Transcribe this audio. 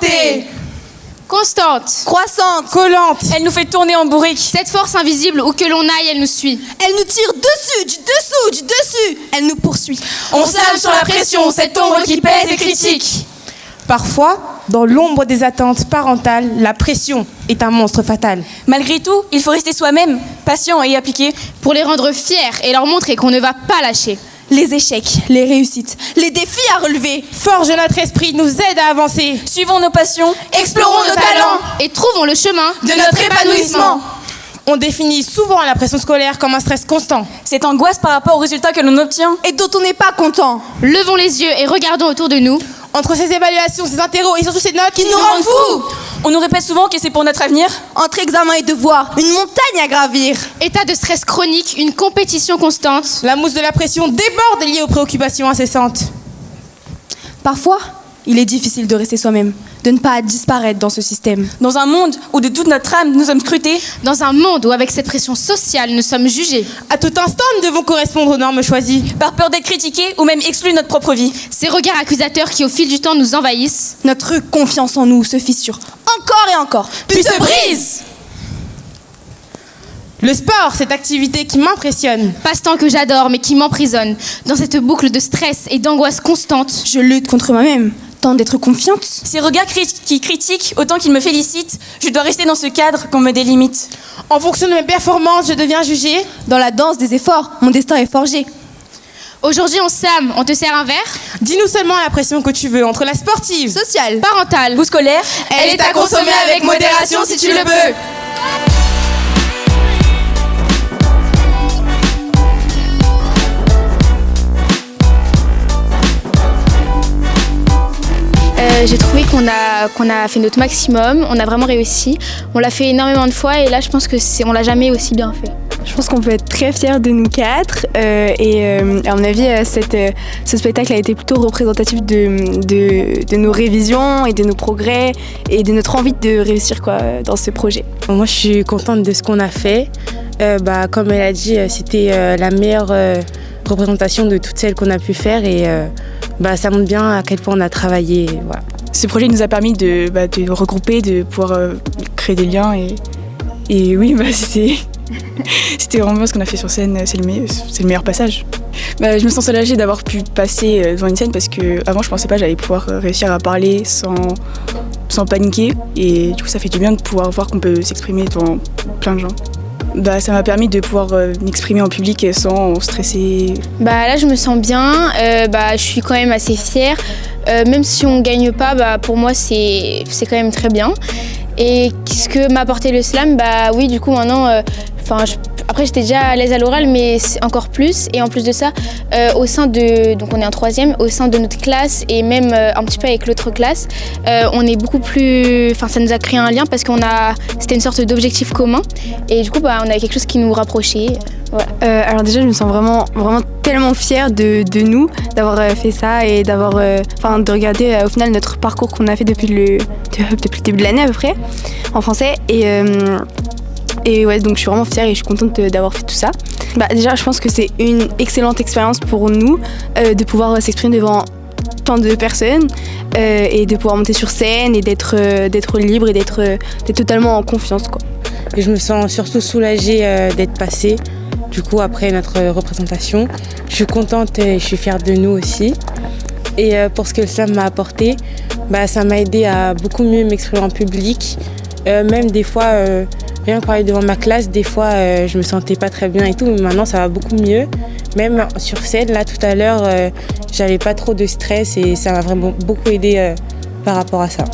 santé. Constante, Croissante. Collante. Elle nous fait tourner en bourrique. cette force invisible, où que l'on aille, elle nous suit. Elle nous tire dessus, du dessous, du dessus. Elle nous poursuit. On slame sur la pression, cette ombre qui pèse et critique. Parfois, dans l'ombre des attentes parentales, la pression est un monstre fatal. Malgré tout, il faut rester soi-même, patient et appliqué. Pour les rendre fiers et leur montrer qu'on ne va pas lâcher. Les échecs, les réussites, les défis à relever. Forge notre esprit, nous aide à avancer. Suivons nos passions. Explorons nos talents Et trouvons le chemin de notre épanouissement. On définit souvent la pression scolaire comme un stress constant. Cette angoisse par rapport aux résultats que l'on obtient. Et dont on n'est pas content. Levons les yeux et regardons autour de nous. Entre ces évaluations, ces interros et surtout ces notes Qui nous rendent fous. On nous répète souvent que c'est pour notre avenir. Entre examen et devoir, une montagne à gravir. État de stress chronique, une compétition constante. la mousse de la pression déborde liée aux préoccupations incessantes. Parfois, il est difficile de rester soi-même, de ne pas disparaître dans ce système. Dans un monde où de toute notre âme nous sommes scrutés. Dans un monde où, avec cette pression sociale, nous sommes jugés. À tout instant, nous devons correspondre aux normes choisies. Par peur d'être critiqués ou même exclus de notre propre vie. Ces regards accusateurs qui, au fil du temps, nous envahissent. Notre confiance en nous se fissure encore et encore, Puis se brise. Le sport, cette activité qui m'impressionne. Passe-temps que j'adore, mais qui m'emprisonne. Dans cette boucle de stress et d'angoisse constante. Je lutte contre moi-même, tente d'être confiante. Ces regards qui critiquent autant qu'ils me félicitent. Je dois rester dans ce cadre qu'on me délimite. En fonction de mes performances, je deviens jugée. Dans la danse des efforts, mon destin est forgé. Aujourd'hui, on s'ame, on te sert un verre. Dis-nous seulement la pression que tu veux entre la sportive, Social. Parentale. Ou scolaire. Elle est à consommer avec modération si tu le peux. J'ai trouvé qu'on a fait notre maximum, on a vraiment réussi. On l'a fait énormément de fois et là, je pense que on l'a jamais aussi bien fait. Je pense qu'on peut être très fiers de nous quatre à mon avis, ce spectacle a été plutôt représentatif de nos révisions et de nos progrès et de notre envie de réussir dans ce projet. Moi, je suis contente de ce qu'on a fait. Comme elle a dit, c'était la meilleure représentation de toutes celles qu'on a pu faire et ça montre bien à quel point on a travaillé. Voilà. Ce projet nous a permis de regrouper, de pouvoir créer des liens et oui, c'était vraiment bien ce qu'on a fait sur scène, c'est le meilleur passage. Je me sens soulagée d'avoir pu passer devant une scène parce qu'avant je pensais pas que j'allais pouvoir réussir à parler sans paniquer et du coup ça fait du bien de pouvoir voir qu'on peut s'exprimer devant plein de gens. Ça m'a permis de pouvoir m'exprimer en public sans stresser. Là, je me sens bien, je suis quand même assez fière. Même si on gagne pas, pour moi, c'est quand même très bien. Et ce que m'a apporté le slam, oui, du coup, maintenant, après, j'étais déjà à l'aise à l'oral, mais c'est encore plus. Et en plus de ça, au sein de... Donc, on est en troisième. Au sein de notre classe et même un petit peu avec l'autre classe, on est beaucoup plus... ça nous a créé un lien parce c'était une sorte d'objectif commun. Et du coup, on avait quelque chose qui nous rapprochait. Voilà. Alors déjà, je me sens vraiment tellement fière de nous, d'avoir fait ça et de regarder au final notre parcours qu'on a fait depuis le début de l'année à peu près, en français. Et ouais, donc je suis vraiment fière et je suis contente d'avoir fait tout ça. Déjà, je pense que c'est une excellente expérience pour nous de pouvoir s'exprimer devant tant de personnes et de pouvoir monter sur scène et d'être libre et d'être totalement en confiance, quoi. Et je me sens surtout soulagée d'être passée. Du coup, après notre représentation, je suis contente et je suis fière de nous aussi. Et pour ce que le slam m'a apporté, ça m'a aidé à beaucoup mieux m'exprimer en public. Même des fois, rien que parler devant ma classe, des fois, je me sentais pas très bien et tout. Mais maintenant, ça va beaucoup mieux. Même sur scène, là, tout à l'heure, j'avais pas trop de stress et ça m'a vraiment beaucoup aidé par rapport à ça.